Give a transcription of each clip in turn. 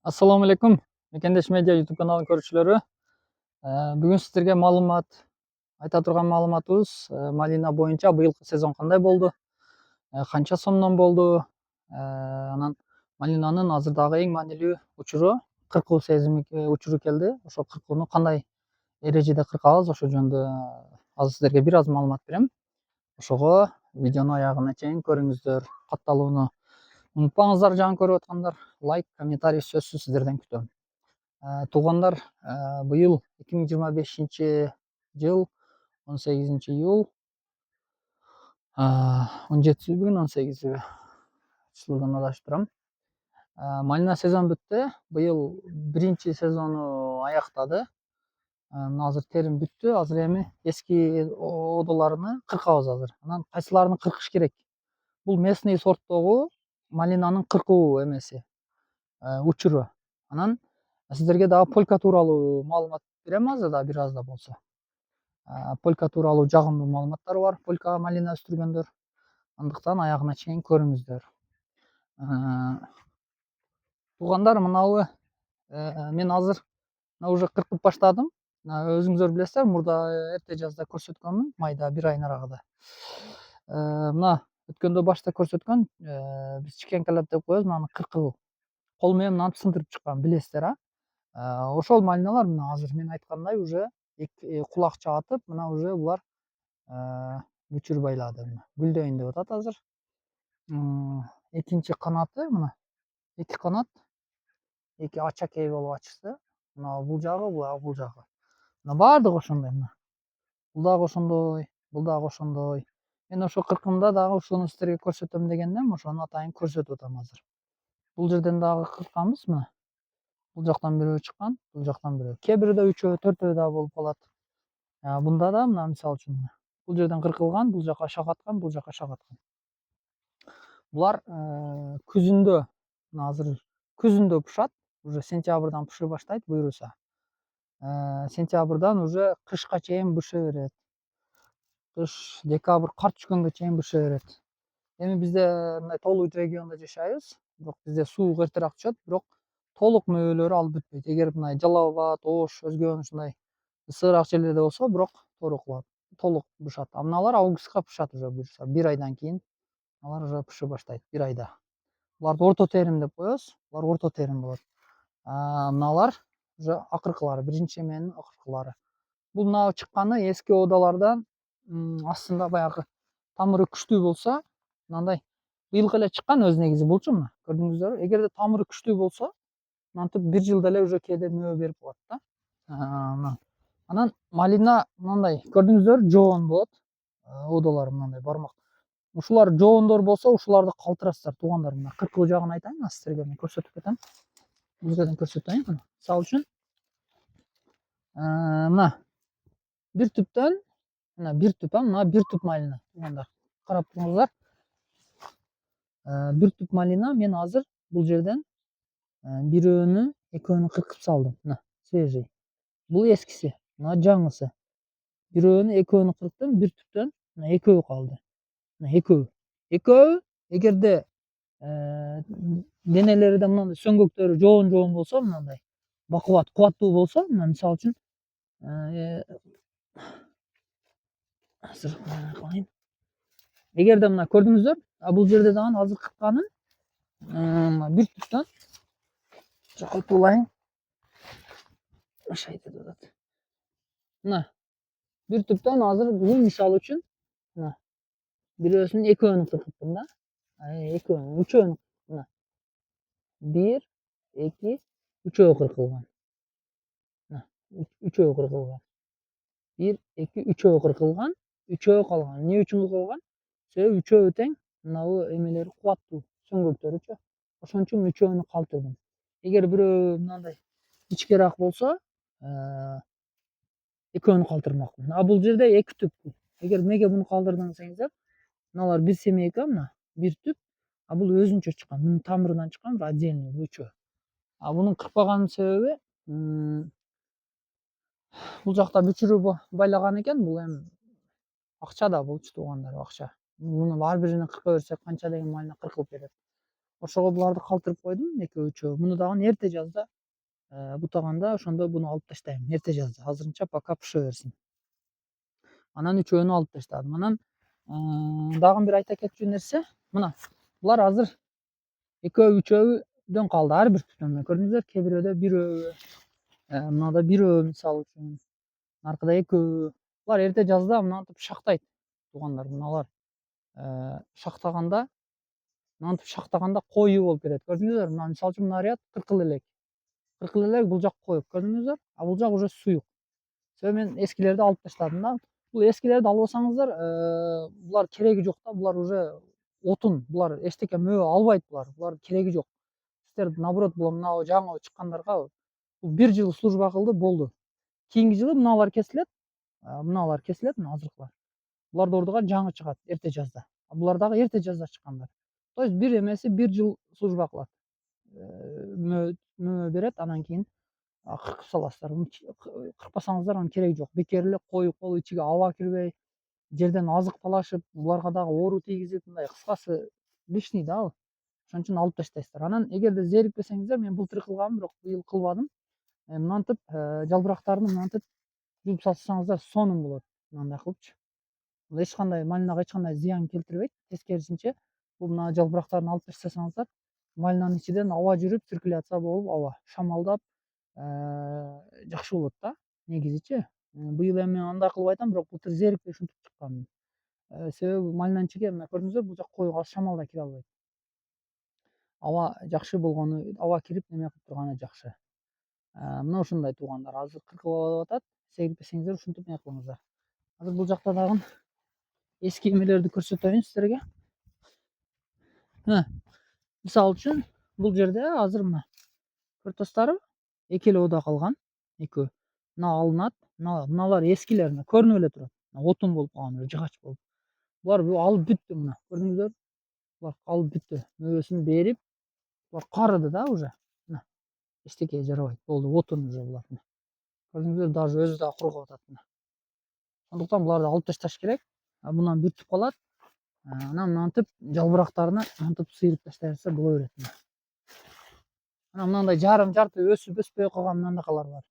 Assalamu alaikum. Мекендеш медиа YouTube каналын көрүүчүлөрү. Бүгүн сиздерге айта турган маалыматыбыз Малина боюнча быйылкы сезон кандай болду, канча сомдон болду, анан Малинанын азырдагы эң маанилүү учуру кыркуу сезим учуру келди. Ошо кыркууну кандай эрежеде кыркабыз, ошол жөнүндө азыр сиздерге бир аз маалымат берем. Ошого видеону аягына чейин көрүңүздөр. Катталууну унутпаңыздар, жаңы көрүп аткандар. Лайк, комментарий сөзсүз сиздерден күтөм. Туугандар, быйыл 2025-жыл 18-июл 17 бүгүн 18 числоодон адашып турам. Малина сезон бүттү. Быйыл биринчи сезону аяктады. Азыр терим бүттү. Азыр эми эски одоларыны кыркабыз азыр. Анан кайсыларын кыркыш керек? Бул местный сорттогу малинанын кыркуу эмеси, учуру. Анан сиздерге дагы полька тууралуу маалымат берем азыр да бир аз да болсо. Полька тууралуу жагымдуу маалыматтар бар. Полька малина өстүргөндөр. Андыктан аягына чейин көрүңүздөр. Туугандар, мынабы мен азыр уже кыркып баштадым. Өзүңүздөр билесиздер, мурда эрте жазда көрсөткөнмүн, майда бир айын арагында. Мына өткөндө башта көрсөткөн, биз чикенкелеп деп коебуз, мынаны кыркуу. Кол менен мынаны сындырып чыккан, билесиздер, ошол малиналар мына азыр мен айткандай уже кулакча атып, мына уже булар бүчүр байлады. Гүлдөйүн деп атат азыр. Экинчи канаты мына, эки канат, эки ачакей болуп ачышты. Мына бул жагы, бул жагы. Мына баардыгы ошондой мына. Бул дагы ошондой, бул дагы ошондой. Мен ошо кыркымда дагы ушуну сиздерге көрсөтөм дегендем, ошону атайын көрсөтүп атам азыр. Бул жерден дагы кыркканбыз мына. Бул жактан бирөө чыккан, бул жактан бирөө. Кээ бирде 3-өө, 4-өө да болуп калат. Бунда да мына мисалы үчүн бул жерден кыркылган, бул жака шак аткан, бул жака шак аткан. Булар күзүндө, мына азыр күзүндө пышат, уже сентябрдан пышый баштайт буюрса. Сентябрдан уже кышка чейин бышый берет. Кыш, декабрь кар түшкөнгө чейин бышый берет. Эми бизде мындай толуй региондо жашайбыз, бирок бизде суук эртерээк түшөт, бирок толук мөөлөрү алып бүтпөйт. Эгер мындай Жалал Абад, Ош, өзгө ушундай ысыыраак жерлерде болсо, бирок толук бышат. Мыналар августка пышат уже буюрса, бир айдан кийин алар уже пышый баштайт, бир айда. Буларды орто терим деп коебуз. Булар орто терим болот. Мыналар уже акыркылары, биринчи эменин акыркылары. Бул мына чыкканы эски одалардан астында баягы тамыры күчтүү болсо, мындай быйылкы эле чыккан өз негизи булчу мына. Көрдүңүздөрбү? Эгерде тамыры күчтүү болсо, мынтип бир жылда эле уже кээде мөө берип коет да. Мына. Анан малина мындай, көрдүңүздөрбү, жоон болот. Одолор мындай бармак. Ушулар жоондор болсо, ушуларды калтырасыздар, туугандар. Мына кыркуу жагын айтайын, сиздерге мен көрсөтүп кетем. Бул жерден көрсөтөйүн. Мисалы үчүн, мына бир түптөн, мына бир түп, мына бир түп малина, туугандар. Карап туруңуздар. Бир түп малина мен азыр бул жерден бирөөнү, экөөнү кыркып салдым. Мына, свежий. Бул эскиси, мына жаңысы. Бирөөнү, экөөнү кырктым, бир түптөн мына экөө калды. Мына экөө, эгерде денелери да мындай сөңгөктөрү жоон болсо, мындай бакубат, кубаттуу болсо, мына мисалы үчүн азыр кылайын. Эгерде мына көрдүңүздөр, бул жерде дагы азыр кыркканым бир түптөн чокултуулайын. Ашайт деп атат. Мына бир түптөн азыр бул мисалы үчүн мына бирөөсүн, экөөнү кыркыптым да. Экөөнү, үчөөнү мына. 1, 2, 3-өө кыркылган. Мына, 3-өө кыркылган. 1, 2, 3-өө кыркылган, 3-өө калган. Эмне үчүн калган? Себеби 3-өө тең мынабу эмелери кубаттуу, сөңгөктөрүчү. Ошон үчүн 3-өөнү калтырдым. Эгер бирөө мындай ичкераак болсо, экөөнү калтырмакмын. Бул жерде 2 түп. Эгер эмнеге буну калтырдым десеңиздер, мыналар бир семейка, мына бир түп, бул өзүнчө чыккан. Мунун тамырынан чыккан, бир отдельный үчөө. Мунун кыркпаганын себеби бул жакта бүчүрү байлаган экен. Бул эми акча да болчу, туугандар, акча. Муну ар биринен кырка берсек, канча деген малина кыркылып кетет. Ошого буларды калтырып койдум, экөө үчөө. Муну дагы эрте жазда бутаганда ошондо буну алып таштайм. Эрте жазда. Азырынча пока пыша берсин. Анан үчөөнү алып таштадым. Анан дагы бир айта кетчү нерсе, мына булар азыр экөө үчөөдөн калды. Ар бир түтүндө көрдүңүздөр, кээ бирөөдө бирөө, мынада бирөө мисалы үчүн, наркыда экөө. Булар эрте жазда мынантип шактайт туугандар. Мыналар мынантип шактаганда коюу болуп кетет. Көрдүңүздөр, мына мисалы үчүн мына ряд кыркыл элек. Кыркыл элек бул жак коюк, көрдүңүздөр? А бул жак уже суюк. Себеби мен эскилерди алып таштадым да. Бул эскилерди албасаңыздар, булар кереги жок да. Булар уже отун, булар эчтеке мөө албайт булар. Булар кереги жок. Сиздер наоборот мына жаңы чыккандарга бул 1 жыл служба кылды, болду. Кийинки жылы мыналар кесилет, мына азыркылар. Буларды ордуга жаңы чыгат эрте жазда. Булар дагы эрте жазда чыккандар. То есть бир эмеси 1 жыл служба кылат. Мөө берет, анан кийин кыркып саласыздар. Кыркпасаңыздар анын кереги жок. Бекер эле коюп калып, ичиге аба кирбей, жерден азык талашып, буларга дагы оору тийгизип, мындай кыскасы лишний да ал. Ошон үчүн алып таштайсыздар. Анан эгерде зерикпесеңиздер, мен былтыр кылгам, бирок быйыл кылбадым. Мынантип жалбырактарын мынантип жууп салсаңыздар сонун болот. Мындай кылыпчы. Бул эч кандай малинага эч кандай зыян келтирбейт. Тескерисинче, бул мына жалбырактарын алып таштасаңыздар, малинанын ичинен аба жүрүп, циркуляция болуп, аба шамалдап жакшы болот да, негизичи. Быйыл эми мен андай кылып айтам, бирок былтыр зерикпей ушинтип чыккам. Себеби малинанын ичиге мына көрдүңүздөр, бул жак коюк, азыр шамал да кире албайт. Аба жакшы болгону, аба кирип неме кылып турганы жакшы. Мына ушундай туугандар, азыр кыркылып алып атат. Зерикпесеңиздер ушинтип эме кылыңыздар. Азыр бул жакта дагы эски эмелерди көрсөтөйүн сиздерге. Мисалы үчүн, бул жерде азыр мына картостары эки эле ода калган, экөө. Мына алынат, мыналар эскилер, көрүнүп эле турат. Отун болуп калган, жыгач болуп. Булар алып бүттү мына, көрдүңүздөр? Булар алып бүттү. Мөөсүн берип, булар карыды да уже. Мына эчтекеге жарабайт. Болду, отун уже булар. Көрдүңүздөр, даже өзү да кургап атат мына. Ошондуктан буларды алып ташташ керек. Мындан бүтүп калат. Анан мынантип жалбырактарына мынантип сыйрып таштайсыздар, боло берет. Анан мындай жарым жарты өсүп өспөй калган мынандакалар бар.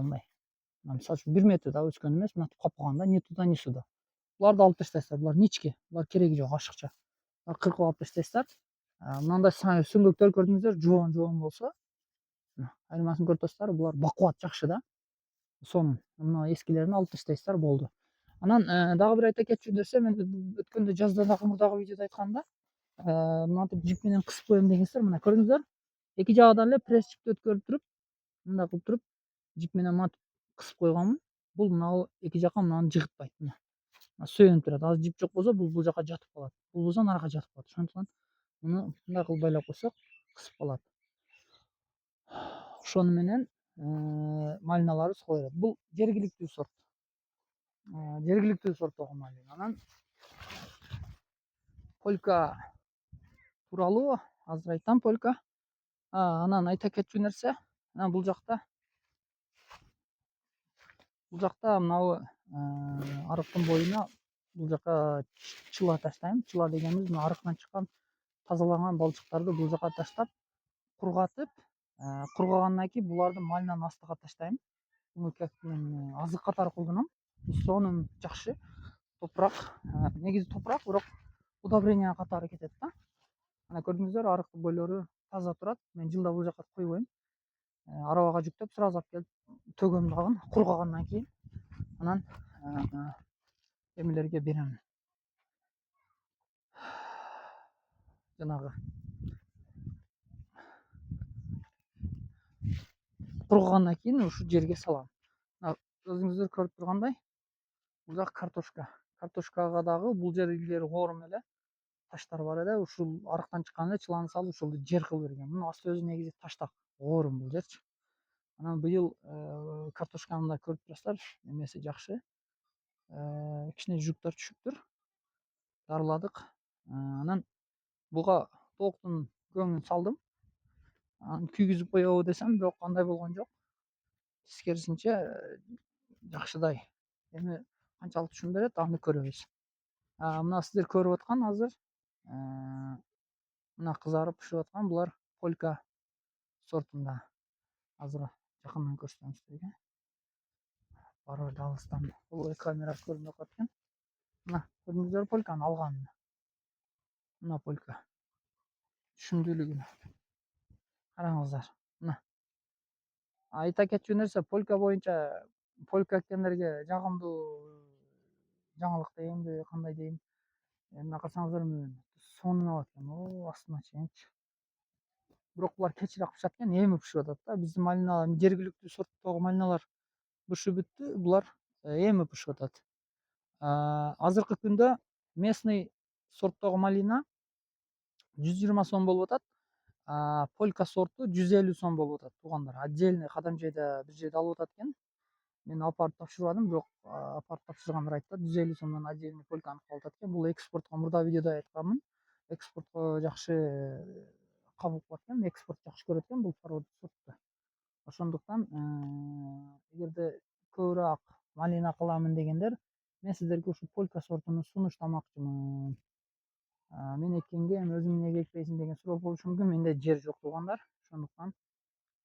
Мындай. Мисалы үчүн 1 метр да өскөн эмес, мынантип калып калган да, ни туда, ни сюда. Буларды алып таштайсыздар. Булар ничке. Булар кереги жок, ашыкча. Кыркып алып таштайсыздар. Мындай сүңгөктөр көрдүңүздөр, жоон болсо, айырмасын көрүп булар бакубат жакшы да. Сонун. Мына эскилерин алып таштайсыздар, болду. Анан дагы бир айта кетчү нерсе, мен өткөндө жазда дагы мурдагы видеодо айтканымда, мынантип жип менен кысып коем дегенсиздер. Мына көрдүңүздөр, эки жагынан эле пресс жипти өткөрүп туруп, мындай кылып туруп, жип менен мынантип кысып койгонмун. Бул мына эки жака мынаны жыгытпайт. Мына сөөнүп турат. Азыр жип жок болсо, бул жака жатып калат. Бул болсо нарага жатып калат. Ошондуктан муну мындай кылып байлап койсок, кысып калат. Ошону менен малиналарыбыз кыла берет. Бул жергиликтүү сорт. Жергиликтүү сорттогу малина. Анан полька тууралуу азыр айтам, полька. Анан айта кетчү нерсе, анан бул жакта мынабу арыктын боюна бул жака чыла таштайм. Чыла дегенimiz мына арыктан чыккан тазаланган балчыктарды бул жака таштап, кургатып, кургагандан кийин буларды малинанын астыга таштайм. Муну мен азык катары колдоном. Сонун жакшы. Топурак, негизи топурак, бирок удобрение катары кетет да. Мына көрдүңүздөр, арыктын бойлору таза турат. Мен жылда бул жака койбойм. Арабага жүктөп, сразу алып келип төгөм дагы, кургагандан кийин. Анан эмелерге берем. Жанагы кургагандан кийин ушу жерге салам. Өзүңүздөр көрүп тургандай, бул жак картошка. Картошкага дагы бул жер илгери оорум эле таштар бар эле. Ушул арыктан чыккан эле чыланы салып, ушул жер кылып бергем. Мунун асты өзү негизи таштак, оорум бул жерчи. Анан быйыл картошканы да көрүп турасыздар, эмеси жакшы. Кичине жуктар түшүптүр. Дарыладык. Анан буга тооктун көңүн салдым. Анан күйгүзүп коебу десем, бирок андай болгон жок. Тескерисинче жакшыдай. Эми канчалык түшүм берет, аны көрөбүз. Мына сиздер көрүп аткан азыр Мына кызарып пишип аткан булар полька сортунда. Азыр жакындан көрсөтөм силерге. Баары бир алыстан бул камера көрүнүп атат экен. Мына көрдүңүздөр полканы алганын. Мына полька. Түшүмдүүлүгүнө караңыздар. Мына айта кетчү нерсе полька боюнча полька эккендерге жагымдуу жаңылык дейинби, кандай дейм. Мына карасаңыздар сонун алат экен. Астына чейинчи. Бирок булар кечирээк пишат экен, эми пишип атат да. Биздин малина жергиликтүү сорттогу малиналар бышып бүттү. Булар эми пишип атат. Азыркы күндө местный сорттогу малина 120 сом болуп атат. Полька сорту 150 сом болуп атат туугандар. Отдельный кадам жайда бир жерде алып атат экен. Мен алып барып тапшырбадым, бирок алып барып тапшыргандар айтат, 150 сомдон отдельный полканы кабыл атат экен. Бул экспортко мурда видеодо айтканмын. Экспортко жакшы кабыл кылат экен, экспорт жакшы көрөт экен бул порода сорту. Ошондуктан эгерде көбүрөөк малина кыламын дегендер, мен сиздерге ушу полька сортун сунуштамакчымын. Мен эккенге эми өзүң эмнеге экпейсиң деген суроо болушу мүмкүн. Менде жер жок туугандар. Ошондуктан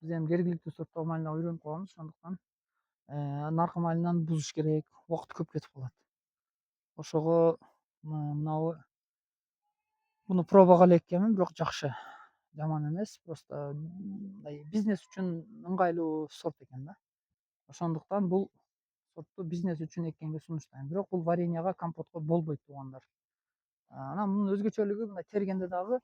биз эми жергиликтүү сорттогу малина үйрөнүп калганбыз. Ошондуктан наркы малинаны бузуш керек. Убакыт көп кетип калат. Ошого буну пробага эле эккенмин, бирок жакшы. Жаман эмес. Просто мындай бизнес үчүн ыңгайлуу сорт экен да. Ошондуктан бул сортту бизнес үчүн эккенге сунуштайм. Бирок бул вареньяга, компотко болбойт туугандар. Анан мунун өзгөчөлүгү мына тергенде дагы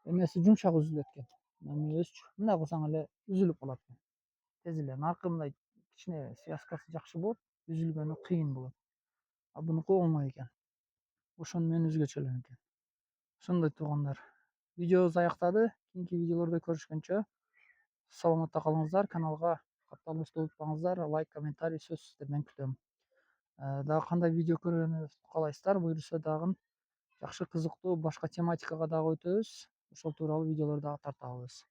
эмеси жумшак үзүлөт экен. Мындай кылсаң эле үзүлүп калат экен. Тез эле. Наркы мындай кичине связкасы жакшы болуп, үзүлгөнү кыйын болот. Бунуку оңой экен. Ошону менен өзгөчөлүгү экен. Ошондой туугандар. Видеобуз аяктады. Кийинки видеолордо көрүшкөнчө саламатта калыңыздар. Каналга катталышты унутпаңыздар. Лайк, комментарий сөз сиздерден күтөм. Дагы кандай видео көрүүнү каалайсыздар, буюрса дагы жакшы кызыктуу башка тематикага дагы өтөбүз. Ошол тууралуу видеолор дагы тартабыз.